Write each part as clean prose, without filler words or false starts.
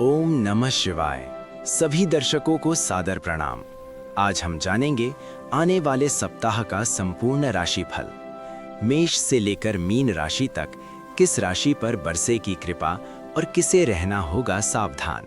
ओम नमः शिवाय। सभी दर्शकों को सादर प्रणाम। आज हम जानेंगे आने वाले सप्ताह का संपूर्ण राशिफल। मेष से लेकर मीन राशि तक किस राशि पर बरसेगी कृपा और किसे रहना होगा सावधान।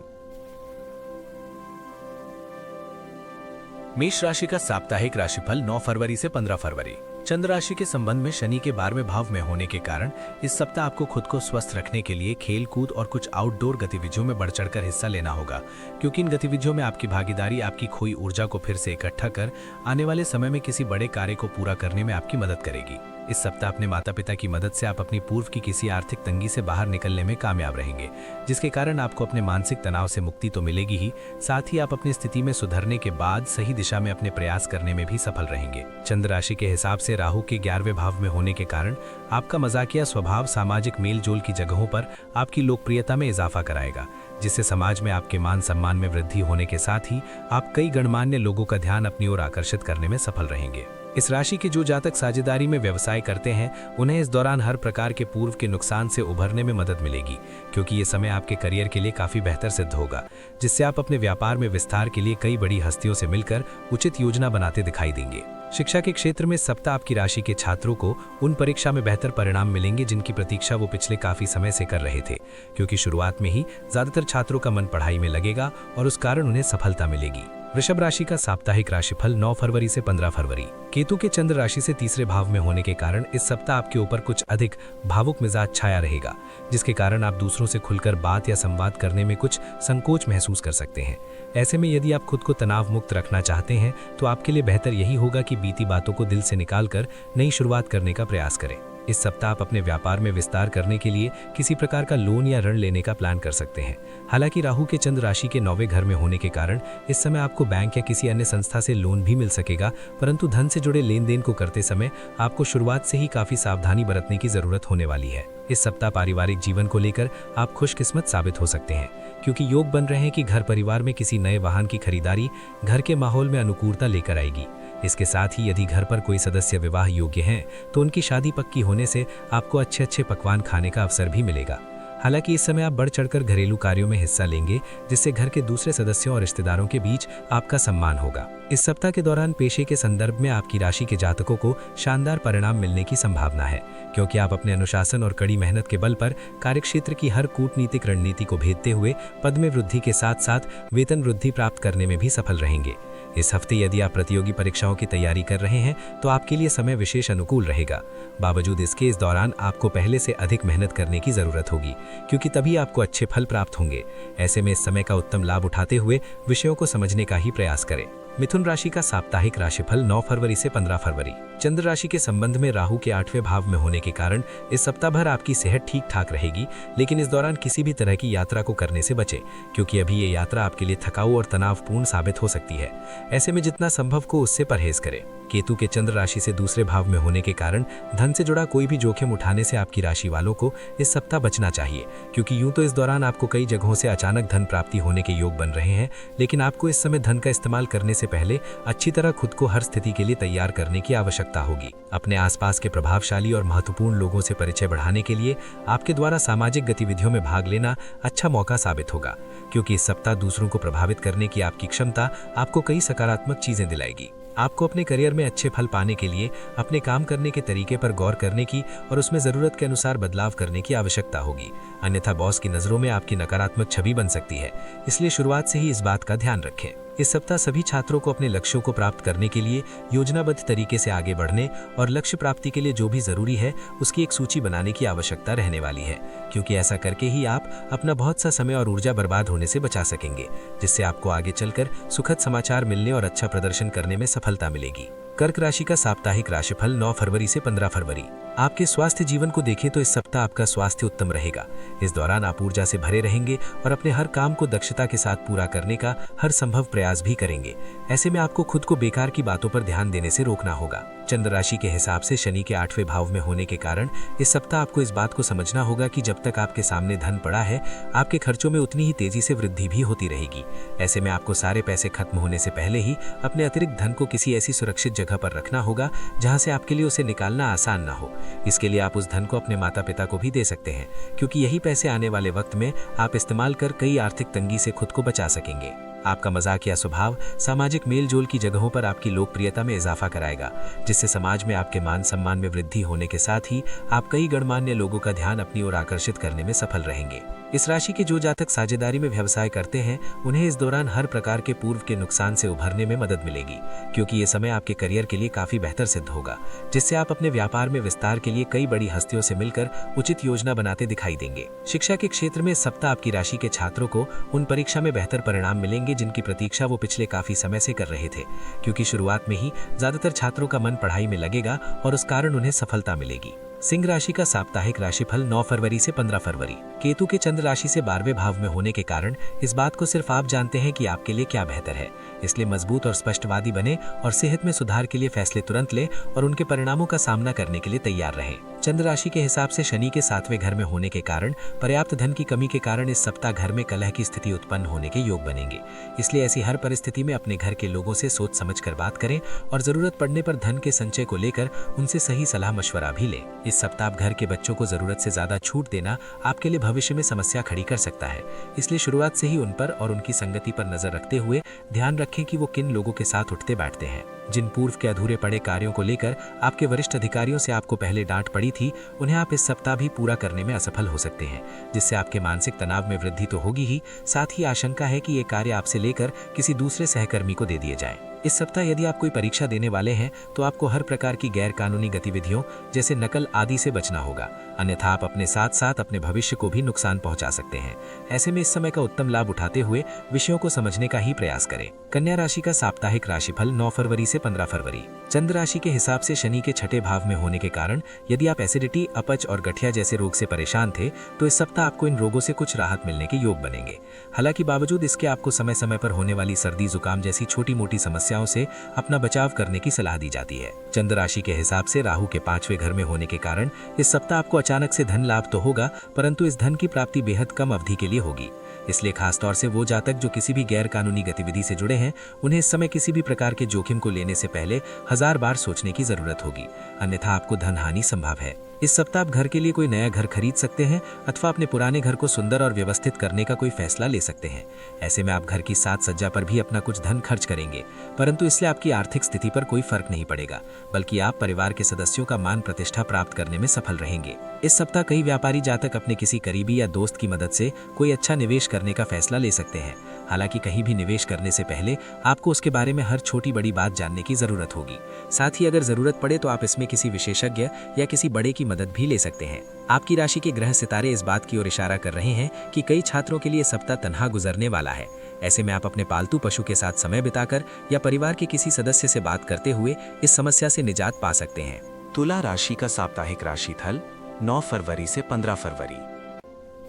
मेष राशि का साप्ताहिक राशिफल 9 फरवरी से 15 फरवरी। चंद्र राशि के संबंध में शनि के 12वें भाव में होने के कारण इस सप्ताह आपको खुद को स्वस्थ रखने के लिए खेल कूद और कुछ आउटडोर गतिविधियों में बढ़ चढ़कर हिस्सा लेना होगा, क्योंकि इन गतिविधियों में आपकी भागीदारी आपकी खोई ऊर्जा को फिर से इकट्ठा कर आने वाले समय में किसी बड़े कार्य को पूरा करने में आपकी मदद करेगी। इस सप्ताह अपने माता पिता की मदद से आप अपनी पूर्व की किसी आर्थिक तंगी से बाहर निकलने में कामयाब रहेंगे, जिसके कारण आपको अपने मानसिक तनाव से मुक्ति तो मिलेगी ही, साथ ही आप अपनी स्थिति में सुधरने के बाद सही दिशा में अपने प्रयास करने में भी सफल रहेंगे। चंद्र राशि के हिसाब से राहु के 11वें भाव में होने के कारण आपका मजाकिया स्वभाव सामाजिक मेल जोल की जगहों पर आपकी लोकप्रियता में इजाफा कराएगा, जिससे समाज में आपके मान सम्मान में वृद्धि होने के साथ ही आप कई गणमान्य लोगों का ध्यान अपनी ओर आकर्षित करने में सफल रहेंगे। इस राशि के जो जातक साझेदारी में व्यवसाय करते हैं उन्हें इस दौरान हर प्रकार के पूर्व के नुकसान से उभरने में मदद मिलेगी, क्योंकि ये समय आपके करियर के लिए काफी बेहतर सिद्ध होगा, जिससे आप अपने व्यापार में विस्तार के लिए कई बड़ी हस्तियों से मिलकर उचित योजना बनाते दिखाई देंगे। शिक्षा के क्षेत्र में सप्ताह आपकी राशि के छात्रों को उन परीक्षा में बेहतर परिणाम मिलेंगे जिनकी प्रतीक्षा वो पिछले काफी समय से कर रहे थे, क्योंकि शुरुआत में ही ज्यादातर छात्रों का मन पढ़ाई में लगेगा और उस कारण उन्हें सफलता मिलेगी। वृषभ राशि का साप्ताहिक राशिफल 9 फरवरी से 15 फरवरी। केतु के चंद्र राशि से तीसरे भाव में होने के कारण इस सप्ताह आपके ऊपर कुछ अधिक भावुक मिजाज छाया रहेगा, जिसके कारण आप दूसरों से खुलकर बात या संवाद करने में कुछ संकोच महसूस कर सकते हैं। ऐसे में यदि आप खुद को तनाव मुक्त रखना चाहते हैं तो आपके लिए बेहतर यही होगा कि बीती बातों को दिल से निकालकर नई शुरुआत करने का प्रयास करें। इस सप्ताह आप अपने व्यापार में विस्तार करने के लिए किसी प्रकार का लोन या ऋण लेने का प्लान कर सकते हैं। हालांकि राहु के चंद्र राशि के 9वें घर में होने के कारण इस समय आपको बैंक या किसी अन्य संस्था से लोन भी मिल सकेगा, परंतु धन से जुड़े लेन देन को करते समय आपको शुरुआत से ही काफी सावधानी बरतने की जरूरत होने वाली है। इस सप्ताह पारिवारिक जीवन को लेकर आप खुशकिस्मत साबित हो सकते हैं, क्योंकि योग बन रहे हैं कि घर परिवार में किसी नए वाहन की खरीदारी घर के माहौल में अनुकूलता लेकर आएगी। इसके साथ ही यदि घर पर कोई सदस्य विवाह योग्य हैं तो उनकी शादी पक्की होने से आपको अच्छे अच्छे पकवान खाने का अवसर भी मिलेगा। हालांकि इस समय आप बढ़ चढ़कर घरेलू कार्यों में हिस्सा लेंगे, जिससे घर के दूसरे सदस्यों और रिश्तेदारों के बीच आपका सम्मान होगा। इस सप्ताह के दौरान पेशे के संदर्भ में आपकी राशि के जातकों को शानदार परिणाम मिलने की संभावना है, क्योंकि आप अपने अनुशासन और कड़ी मेहनत के बल पर कार्यक्षेत्र की हर कूटनीतिक रणनीति को भेदते हुए पद में वृद्धि के साथ साथ वेतन वृद्धि प्राप्त करने में भी सफल रहेंगे। इस हफ्ते यदि आप प्रतियोगी परीक्षाओं की तैयारी कर रहे हैं तो आपके लिए समय विशेष अनुकूल रहेगा। बावजूद इसके इस दौरान आपको पहले से अधिक मेहनत करने की जरूरत होगी, क्योंकि तभी आपको अच्छे फल प्राप्त होंगे। ऐसे में इस समय का उत्तम लाभ उठाते हुए विषयों को समझने का ही प्रयास करें। मिथुन राशि का साप्ताहिक राशिफल 9 फरवरी से 15 फरवरी। चंद्र राशि के संबंध में राहु के 8वें भाव में होने के कारण इस सप्ताह भर आपकी सेहत ठीक ठाक रहेगी, लेकिन इस दौरान किसी भी तरह की यात्रा को करने से बचें, क्योंकि अभी ये यात्रा आपके लिए थकाऊ और तनावपूर्ण साबित हो सकती है। ऐसे में जितना संभव को उससे परहेज करें। केतु के चंद्र राशि से दूसरे भाव में होने के कारण धन से जुड़ा कोई भी जोखिम उठाने से आपकी राशि वालों को इस सप्ताह बचना चाहिए, क्योंकि यूं तो इस दौरान आपको कई जगहों से अचानक धन प्राप्ति होने के योग बन रहे हैं, लेकिन आपको इस समय धन का इस्तेमाल करने से पहले अच्छी तरह खुद को हर स्थिति के लिए तैयार करने की आवश्यकता होगी। अपने आसपास के प्रभावशाली और महत्वपूर्ण लोगों से परिचय बढ़ाने के लिए आपके द्वारा सामाजिक गतिविधियों में भाग लेना अच्छा मौका साबित होगा, क्योंकि इस सप्ताह दूसरों को प्रभावित करने की आपकी क्षमता आपको कई सकारात्मक चीजें दिलाएगी। आपको अपने करियर में अच्छे फल पाने के लिए अपने काम करने के तरीके पर गौर करने की और उसमें जरूरत के अनुसार बदलाव करने की आवश्यकता होगी, अन्यथा बॉस की नजरों में आपकी नकारात्मक छवि बन सकती है। इसलिए शुरुआत से ही इस बात का ध्यान रखें। इस सप्ताह सभी छात्रों को अपने लक्ष्यों को प्राप्त करने के लिए योजनाबद्ध तरीके से आगे बढ़ने और लक्ष्य प्राप्ति के लिए जो भी जरूरी है उसकी एक सूची बनाने की आवश्यकता रहने वाली है, क्योंकि ऐसा करके ही आप अपना बहुत सा समय और ऊर्जा बर्बाद होने से बचा सकेंगे, जिससे आपको आगे चलकर सुखद समाचार मिलने और अच्छा प्रदर्शन करने में सफलता मिलेगी। कर्क राशि का साप्ताहिक राशिफल 9 फरवरी से 15 फरवरी। आपके स्वास्थ्य जीवन को देखें तो इस सप्ताह आपका स्वास्थ्य उत्तम रहेगा। इस दौरान आप ऊर्जा से भरे रहेंगे और अपने हर काम को दक्षता के साथ पूरा करने का हर संभव प्रयास भी करेंगे। ऐसे में आपको खुद को बेकार की बातों पर ध्यान देने से रोकना होगा। चंद्र राशि के हिसाब से शनि के 8वें भाव में होने के कारण इस सप्ताह आपको इस बात को समझना होगा कि जब तक आपके सामने धन पड़ा है, आपके खर्चों में उतनी ही तेजी से वृद्धि भी होती रहेगी। ऐसे में आपको सारे पैसे खत्म होने से पहले ही अपने अतिरिक्त धन को किसी ऐसी सुरक्षित जगह जगह पर रखना होगा जहां से आपके लिए उसे निकालना आसान ना हो। इसके लिए आप उस धन को अपने माता पिता को भी दे सकते हैं, क्योंकि यही पैसे आने वाले वक्त में आप इस्तेमाल कर कई आर्थिक तंगी से खुद को बचा सकेंगे। आपका मजाकिया स्वभाव सामाजिक मेलजोल की जगहों पर आपकी लोकप्रियता में इजाफा कराएगा, जिससे समाज में आपके मान सम्मान में वृद्धि होने के साथ ही आप कई गणमान्य लोगों का ध्यान अपनी ओर आकर्षित करने में सफल रहेंगे। इस राशि के जो जातक साझेदारी में व्यवसाय करते हैं, उन्हें इस दौरान हर प्रकार के पूर्व के नुकसान से उभरने में मदद मिलेगी, क्योंकि ये समय आपके करियर के लिए काफी बेहतर सिद्ध होगा, जिससे आप अपने व्यापार में विस्तार के लिए कई बड़ी हस्तियों से मिलकर उचित योजना बनाते दिखाई देंगे। शिक्षा के क्षेत्र में इस सप्ताह आपकी राशि के छात्रों को उन परीक्षा में बेहतर परिणाम मिलेंगे जिनकी प्रतीक्षा वो पिछले काफी समय से कर रहे थे, क्योंकि शुरुआत में ही ज्यादातर छात्रों का मन पढ़ाई में लगेगा और उस कारण उन्हें सफलता मिलेगी। सिंह राशि का साप्ताहिक राशिफल 9 फरवरी से 15 फरवरी। केतु के चंद्र राशि से 12वें भाव में होने के कारण इस बात को सिर्फ आप जानते हैं कि आपके लिए क्या बेहतर है, इसलिए मजबूत और स्पष्टवादी बने और सेहत में सुधार के लिए फैसले तुरंत लें और उनके परिणामों का सामना करने के लिए तैयार रहें। चंद्र राशि के हिसाब से शनि के 7वें घर में होने के कारण पर्याप्त धन की कमी के कारण इस सप्ताह घर में कलह की स्थिति उत्पन्न होने के योग बनेंगे। इसलिए ऐसी हर परिस्थिति में अपने घर के लोगों से सोच समझकर बात करें और जरूरत पड़ने पर धन के संचय को लेकर उनसे सही सलाह मशवरा भी लें। इस सप्ताह आप घर के बच्चों को जरूरत से ज्यादा छूट देना आपके लिए भविष्य में समस्या खड़ी कर सकता है, इसलिए शुरुआत से ही उन पर और उनकी संगति पर नजर रखते हुए ध्यान रखें कि वो किन लोगों के साथ उठते बैठते हैं। जिन पूर्व के अधूरे पड़े कार्यों को लेकर आपके वरिष्ठ अधिकारियों से आपको पहले डांट पड़ी थी, उन्हें आप इस सप्ताह भी पूरा करने में असफल हो सकते हैं, जिससे आपके मानसिक तनाव में वृद्धि तो होगी ही, साथ ही आशंका है कि ये कार्य आपसे लेकर किसी दूसरे सहकर्मी को दे दिए जाएं। इस सप्ताह यदि आप कोई परीक्षा देने वाले हैं तो आपको हर प्रकार की गैर कानूनी गतिविधियों जैसे नकल आदि से बचना होगा, अन्यथा आप अपने साथ साथ अपने भविष्य को भी नुकसान पहुंचा सकते हैं। ऐसे में इस समय का उत्तम लाभ उठाते हुए विषयों को समझने का ही प्रयास करें। कन्या राशि का साप्ताहिक राशिफल 9 फरवरी से 15 फरवरी। चंद्र राशि के हिसाब से शनि के 6ठे भाव में होने के कारण यदि आप एसिडिटी, अपच और गठिया जैसे रोग से परेशान थे तो इस सप्ताह आपको इन रोगों से कुछ राहत मिलने के योग बनेंगे। हालांकि बावजूद इसके आपको समय समय पर होने वाली सर्दी जुकाम जैसी छोटी मोटी समस्याओं से अपना बचाव करने की सलाह दी जाती है। चंद्र राशि के हिसाब से राहु के 5वें घर में होने के कारण इस सप्ताह आपको अचानक से धन लाभ तो होगा, परंतु इस धन की प्राप्ति बेहद कम अवधि के लिए होगी। इसलिए खासतौर से वो जातक जो किसी भी गैर कानूनी गतिविधि से जुड़े हैं, उन्हें इस समय किसी भी प्रकार के जोखिम को लेने से पहले 1000 बार सोचने की जरूरत होगी, अन्यथा आपको धन हानि संभव है। इस सप्ताह आप घर के लिए कोई नया घर खरीद सकते हैं अथवा अपने पुराने घर को सुंदर और व्यवस्थित करने का कोई फैसला ले सकते हैं। ऐसे में आप घर की साज सज्जा पर भी अपना कुछ धन खर्च करेंगे, परंतु इससे आपकी आर्थिक स्थिति पर कोई फर्क नहीं पड़ेगा, बल्कि आप परिवार के सदस्यों का मान प्रतिष्ठा प्राप्त करने में सफल रहेंगे। इस सप्ताह कई व्यापारी जातक अपने किसी करीबी या दोस्त की मदद से कोई अच्छा निवेश करने का फैसला ले सकते हैं। हालांकि कहीं भी निवेश करने से पहले आपको उसके बारे में हर छोटी बड़ी बात जानने की जरूरत होगी। साथ ही अगर जरूरत पड़े तो आप इसमें किसी विशेषज्ञ या किसी बड़े की मदद भी ले सकते हैं। आपकी राशि के ग्रह सितारे इस बात की ओर इशारा कर रहे हैं कि कई छात्रों के लिए सप्ताह तन्हा गुजरने वाला है। ऐसे में आप अपने पालतू पशु के साथ समय बिताकर या परिवार के किसी सदस्य से बात करते हुए इस समस्या से निजात पा सकते हैं। तुला राशि का साप्ताहिक राशिफल 9 फरवरी से 15 फरवरी।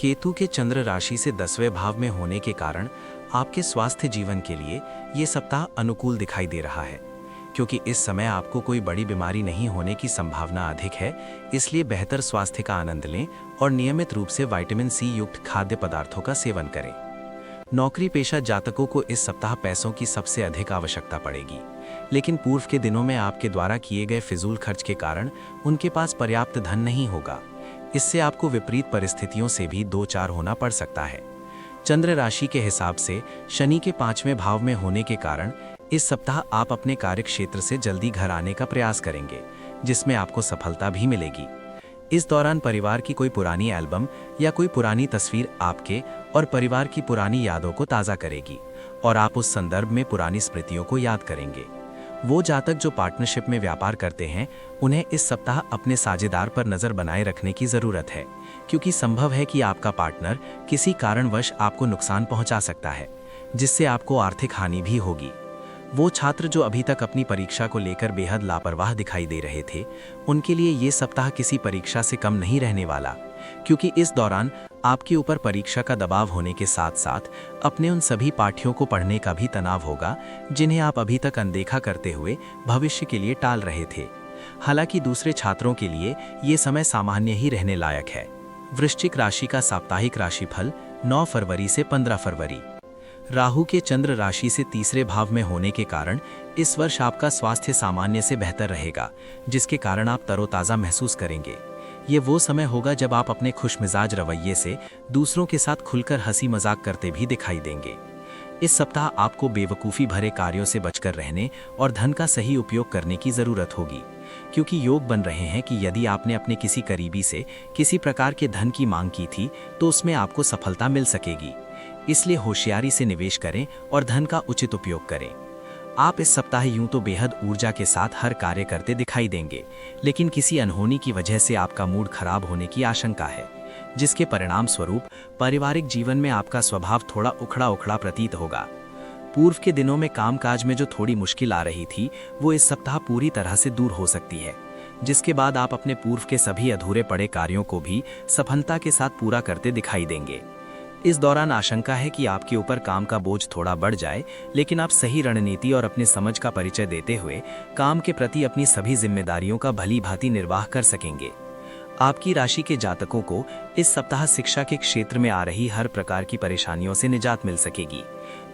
केतु के चंद्र राशि से 10वें भाव में होने के कारण आपके स्वास्थ्य जीवन के लिए ये सप्ताह अनुकूल दिखाई दे रहा है, क्योंकि इस समय आपको कोई बड़ी बीमारी नहीं होने की संभावना अधिक है। इसलिए बेहतर स्वास्थ्य का आनंद लें और नियमित रूप से विटामिन सी युक्त खाद्य पदार्थों का सेवन करें। नौकरी पेशा जातकों को इस सप्ताह पैसों की सबसे अधिक आवश्यकता पड़ेगी, लेकिन पूर्व के दिनों में आपके द्वारा किए गए फिजूल खर्च के कारण उनके पास पर्याप्त धन नहीं होगा। इससे आपको विपरीत परिस्थितियों से भी दो चार होना पड़ सकता है। चंद्र राशि के हिसाब से शनि के 5वें भाव में होने के कारण इस सप्ताह आप अपने कार्य क्षेत्र से जल्दी घर आने का प्रयास करेंगे, जिसमें आपको सफलता भी मिलेगी। इस दौरान परिवार की कोई पुरानी एल्बम या कोई पुरानी तस्वीर आपके और परिवार की पुरानी यादों को ताज़ा करेगी और आप उस संदर्भ में पुरानी स्मृतियों को याद करेंगे। वो जातक जो पार्टनरशिप में व्यापार करते हैं, उन्हें इस सप्ताह अपने साझेदार पर नज़र बनाए रखने की ज़रूरत है, क्योंकि संभव है कि आपका पार्टनर किसी कारणवश आपको नुकसान पहुंचा सकता है, जिससे आपको आर्थिक हानि भी होगी। वो छात्र जो अभी तक अपनी परीक्षा को लेकर बेहद लापरवाह दिखाई दे रहे थे, उनके लिए ये सप्ताह किसी परीक्षा से कम नहीं रहने वाला, क्योंकि इस दौरान आपके ऊपर परीक्षा का दबाव होने के साथ साथ अपने उन सभी पाठ्यों को पढ़ने का भी तनाव होगा जिन्हें आप अभी तक अनदेखा करते हुए भविष्य के लिए टाल रहे थे। हालांकि दूसरे छात्रों के लिए ये समय सामान्य ही रहने लायक है। वृश्चिक राशि का साप्ताहिक राशिफल 9 फरवरी से 15 फरवरी। राहु के चंद्र राशि से तीसरे भाव में होने के कारण इस वर्ष आपका स्वास्थ्य सामान्य से बेहतर रहेगा, जिसके कारण आप तरोताज़ा महसूस करेंगे। ये वो समय होगा जब आप अपने खुशमिजाज रवैये से दूसरों के साथ खुलकर हंसी मजाक करते भी दिखाई देंगे। इस सप्ताह आपको बेवकूफ़ी भरे कार्यों से बचकर रहने और धन का सही उपयोग करने की ज़रूरत होगी, क्योंकि योग बन रहे हैं कि यदि आपने अपने किसी करीबी से किसी प्रकार के धन की मांग की थी तो उसमें आपको सफलता मिल सकेगी। इसलिए होशियारी से निवेश करें और धन का उचित उपयोग करें। आप इस सप्ताह यूं तो बेहद ऊर्जा के साथ हर कार्य करते दिखाई देंगे, लेकिन किसी अनहोनी की वजह से आपका मूड खराब होने की आशंका है, जिसके परिणाम स्वरूप पारिवारिक जीवन में आपका स्वभाव थोड़ा उखड़ा उखड़ा प्रतीत होगा। पूर्व के दिनों में कामकाज में जो थोड़ी मुश्किल आ रही थी वो इस सप्ताह पूरी तरह से दूर हो सकती है, जिसके बाद आप अपने पूर्व के सभी अधूरे पड़े कार्यों को भी सफलता के साथ पूरा करते दिखाई देंगे। इस दौरान आशंका है कि आपके ऊपर काम का बोझ थोड़ा बढ़ जाए, लेकिन आप सही रणनीति और अपने समझ का परिचय देते हुए काम के प्रति अपनी सभी जिम्मेदारियों का भली भांति निर्वाह कर सकेंगे। आपकी राशि के जातकों को इस सप्ताह शिक्षा के क्षेत्र में आ रही हर प्रकार की परेशानियों से निजात मिल सकेगी,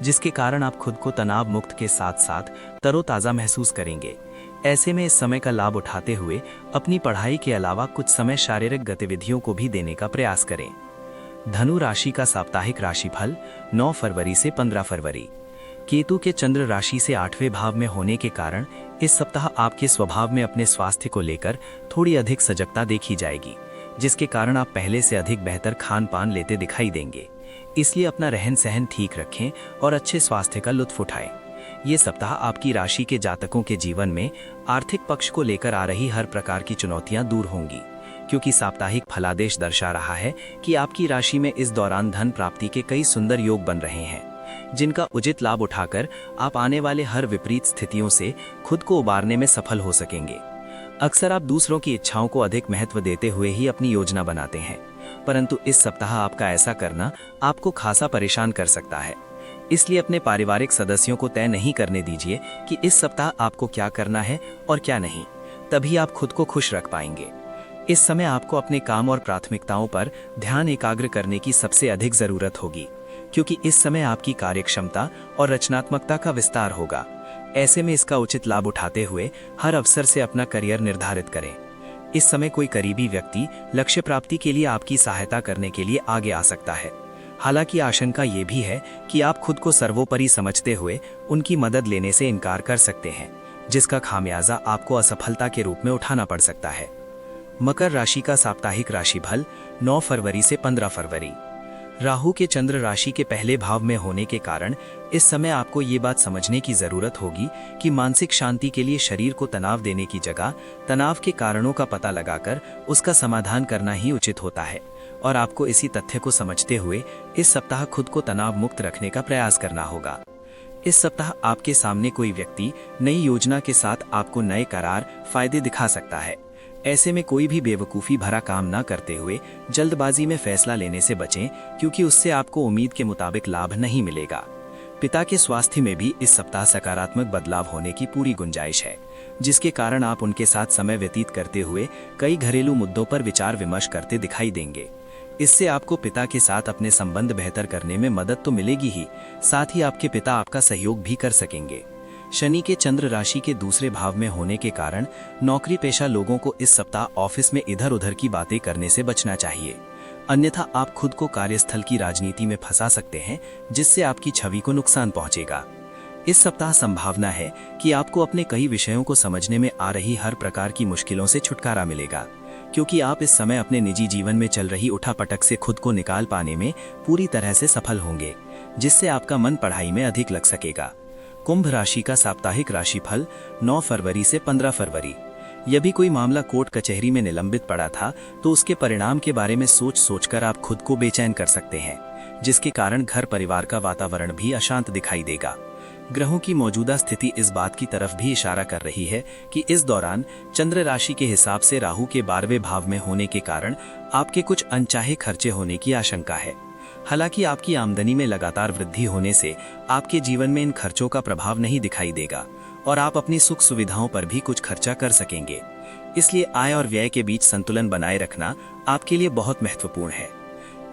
जिसके कारण आप खुद को तनाव मुक्त के साथ साथ तरोताज़ा महसूस करेंगे। ऐसे में इस समय का लाभ उठाते हुए अपनी पढ़ाई के अलावा कुछ समय शारीरिक गतिविधियों को भी देने का प्रयास करें। धनु राशि का साप्ताहिक राशिफल 9 फरवरी से 15 फरवरी। केतु के चंद्र राशि से 8वें भाव में होने के कारण इस सप्ताह आपके स्वभाव में अपने स्वास्थ्य को लेकर थोड़ी अधिक सजगता देखी जाएगी, जिसके कारण आप पहले से अधिक बेहतर खान पान लेते दिखाई देंगे। इसलिए अपना रहन सहन ठीक रखें और अच्छे स्वास्थ्य का लुत्फ उठाएं। ये सप्ताह आपकी राशि के जातकों के जीवन में आर्थिक पक्ष को लेकर आ रही हर प्रकार की चुनौतियां दूर होंगी, क्योंकि साप्ताहिक फलादेश दर्शा रहा है कि आपकी राशि में इस दौरान धन प्राप्ति के कई सुंदर योग बन रहे हैं, जिनका उचित लाभ उठाकर आप आने वाले हर विपरीत स्थितियों से खुद को उबारने में सफल हो सकेंगे। अक्सर आप दूसरों की इच्छाओं को अधिक महत्व देते हुए ही अपनी योजना बनाते हैं, परंतु इस सप्ताह आपका ऐसा करना आपको खासा परेशान कर सकता है। इसलिए अपने पारिवारिक सदस्यों को तय नहीं करने दीजिए कि इस सप्ताह आपको क्या करना है और क्या नहीं, तभी आप खुद को खुश रख पाएंगे। इस समय आपको अपने काम और प्राथमिकताओं पर ध्यान एकाग्र करने की सबसे अधिक जरूरत होगी, क्योंकि इस समय आपकी कार्यक्षमता और रचनात्मकता का विस्तार होगा। ऐसे में इसका उचित लाभ उठाते हुए हर अवसर से अपना करियर निर्धारित करें। इस समय कोई करीबी व्यक्ति लक्ष्य प्राप्ति के लिए आपकी सहायता करने के लिए आगे आ सकता है। हालांकि आशंका ये भी है कि आप खुद को सर्वोपरि समझते हुए उनकी मदद लेने से इनकार कर सकते हैं, जिसका खामियाजा आपको असफलता के रूप में उठाना पड़ सकता है। मकर राशि का साप्ताहिक राशिफल 9 फरवरी से 15 फरवरी। राहु के चंद्र राशि के पहले भाव में होने के कारण इस समय आपको ये बात समझने की जरूरत होगी कि मानसिक शांति के लिए शरीर को तनाव देने की जगह तनाव के कारणों का पता लगाकर उसका समाधान करना ही उचित होता है, और आपको इसी तथ्य को समझते हुए इस सप्ताह खुद को तनाव मुक्त रखने का प्रयास करना होगा। इस सप्ताह आपके सामने कोई व्यक्ति नई योजना के साथ आपको नए करार फायदे दिखा सकता है। ऐसे में कोई भी बेवकूफ़ी भरा काम ना करते हुए जल्दबाजी में फैसला लेने से बचें, क्योंकि उससे आपको उम्मीद के मुताबिक लाभ नहीं मिलेगा। पिता के स्वास्थ्य में भी इस सप्ताह सकारात्मक बदलाव होने की पूरी गुंजाइश है, जिसके कारण आप उनके साथ समय व्यतीत करते हुए कई घरेलू मुद्दों पर विचार विमर्श करते दिखाई देंगे। इससे आपको पिता के साथ अपने संबंध बेहतर करने में मदद तो मिलेगी ही, साथ ही आपके पिता आपका सहयोग भी कर सकेंगे। शनि के चंद्र राशि के दूसरे भाव में होने के कारण नौकरी पेशा लोगों को इस सप्ताह ऑफिस में इधर उधर की बातें करने से बचना चाहिए, अन्यथा आप खुद को कार्यस्थल की राजनीति में फंसा सकते हैं, जिससे आपकी छवि को नुकसान पहुंचेगा। इस सप्ताह संभावना है कि आपको अपने कई विषयों को समझने में आ रही हर प्रकार की मुश्किलों से छुटकारा मिलेगा, क्योंकि आप इस समय अपने निजी जीवन में चल रही उठापटक से खुद को निकाल पाने में पूरी तरह से सफल होंगे, जिससे आपका मन पढ़ाई में अधिक लग सकेगा। कुंभ राशि का साप्ताहिक राशिफल 9 फरवरी से 15 फरवरी। यदि कोई मामला कोर्ट कचहरी में निलंबित पड़ा था तो उसके परिणाम के बारे में सोच सोचकर आप खुद को बेचैन कर सकते हैं, जिसके कारण घर परिवार का वातावरण भी अशांत दिखाई देगा। ग्रहों की मौजूदा स्थिति इस बात की तरफ भी इशारा कर रही है कि इस दौरान चंद्र राशि के हिसाब से राहु के 12वें भाव में होने के कारण आपके कुछ अनचाहे खर्चे होने की आशंका है। हालांकि आपकी आमदनी में लगातार वृद्धि होने से आपके जीवन में इन खर्चों का प्रभाव नहीं दिखाई देगा और आप अपनी सुख सुविधाओं पर भी कुछ खर्चा कर सकेंगे। इसलिए आय और व्यय के बीच संतुलन बनाए रखना आपके लिए बहुत महत्वपूर्ण है।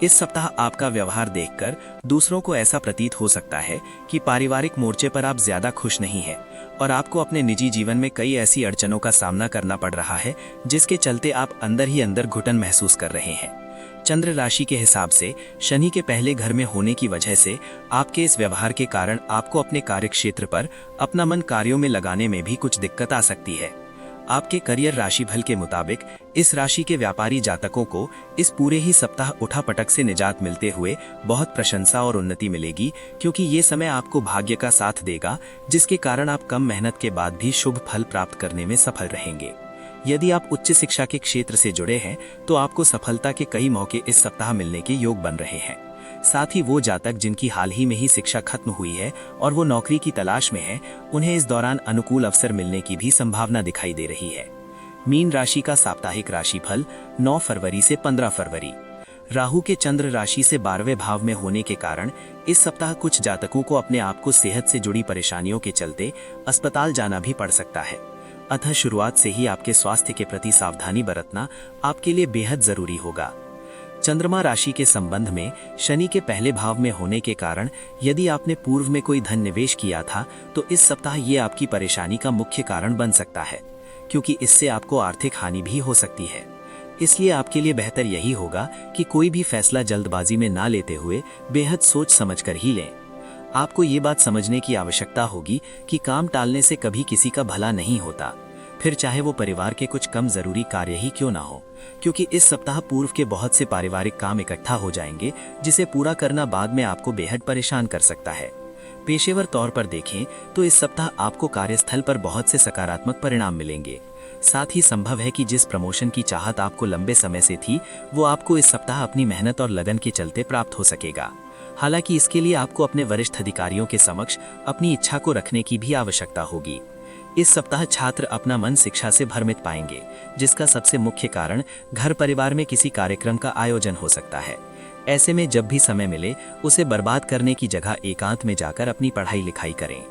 इस सप्ताह आपका व्यवहार देखकर दूसरों को ऐसा प्रतीत हो सकता है कि पारिवारिक मोर्चे पर आप ज्यादा खुश नहीं हैं और आपको अपने निजी जीवन में कई ऐसी अड़चनों का सामना करना पड़ रहा है जिसके चलते आप अंदर ही अंदर घुटन महसूस कर रहे हैं। चंद्र राशि के हिसाब से शनि के पहले घर में होने की वजह से आपके इस व्यवहार के कारण आपको अपने कार्यक्षेत्र पर अपना मन कार्यों में लगाने में भी कुछ दिक्कत आ सकती है। आपके करियर राशिफल के मुताबिक इस राशि के व्यापारी जातकों को इस पूरे ही सप्ताह उठापटक से निजात मिलते हुए बहुत प्रशंसा और उन्नति मिलेगी, क्योंकि ये समय आपको भाग्य का साथ देगा, जिसके कारण आप कम मेहनत के बाद भी शुभ फल प्राप्त करने में सफल रहेंगे। यदि आप उच्च शिक्षा के क्षेत्र से जुड़े हैं तो आपको सफलता के कई मौके इस सप्ताह मिलने के योग बन रहे हैं। साथ ही वो जातक जिनकी हाल ही में ही शिक्षा खत्म हुई है और वो नौकरी की तलाश में हैं, उन्हें इस दौरान अनुकूल अवसर मिलने की भी संभावना दिखाई दे रही है। मीन राशि का साप्ताहिक राशिफल 9 फरवरी से 15 फरवरी। राहु के चंद्र राशि से 12वें भाव में होने के कारण इस सप्ताह कुछ जातकों को अपने आप को सेहत से जुड़ी परेशानियों के चलते अस्पताल जाना भी पड़ सकता है। अतः शुरुआत से ही आपके स्वास्थ्य के प्रति सावधानी बरतना आपके लिए बेहद जरूरी होगा। चंद्रमा राशि के संबंध में शनि के पहले भाव में होने के कारण यदि आपने पूर्व में कोई धन निवेश किया था तो इस सप्ताह ये आपकी परेशानी का मुख्य कारण बन सकता है, क्योंकि इससे आपको आर्थिक हानि भी हो सकती है। इसलिए आपके लिए बेहतर यही होगा कि कोई भी फैसला जल्दबाजी में ना लेते हुए बेहद सोच समझकर ही लें। आपको ये बात समझने की आवश्यकता होगी कि काम टालने से कभी किसी का भला नहीं होता, फिर चाहे वो परिवार के कुछ कम जरूरी कार्य ही क्यों ना हो, क्योंकि इस सप्ताह पूर्व के बहुत से पारिवारिक काम इकट्ठा हो जाएंगे जिसे पूरा करना बाद में आपको बेहद परेशान कर सकता है। पेशेवर तौर पर देखें तो इस सप्ताह आपको कार्यस्थल पर बहुत से सकारात्मक परिणाम मिलेंगे। साथ ही संभव है कि जिस प्रमोशन की चाहत आपको लंबे समय से थी वो आपको इस सप्ताह अपनी मेहनत और लगन के चलते प्राप्त हो सकेगा। हालांकि इसके लिए आपको अपने वरिष्ठ अधिकारियों के समक्ष अपनी इच्छा को रखने की भी आवश्यकता होगी। इस सप्ताह छात्र अपना मन शिक्षा से भ्रमित पाएंगे, जिसका सबसे मुख्य कारण घर परिवार में किसी कार्यक्रम का आयोजन हो सकता है। ऐसे में जब भी समय मिले उसे बर्बाद करने की जगह एकांत में जाकर अपनी पढ़ाई लिखाई करें।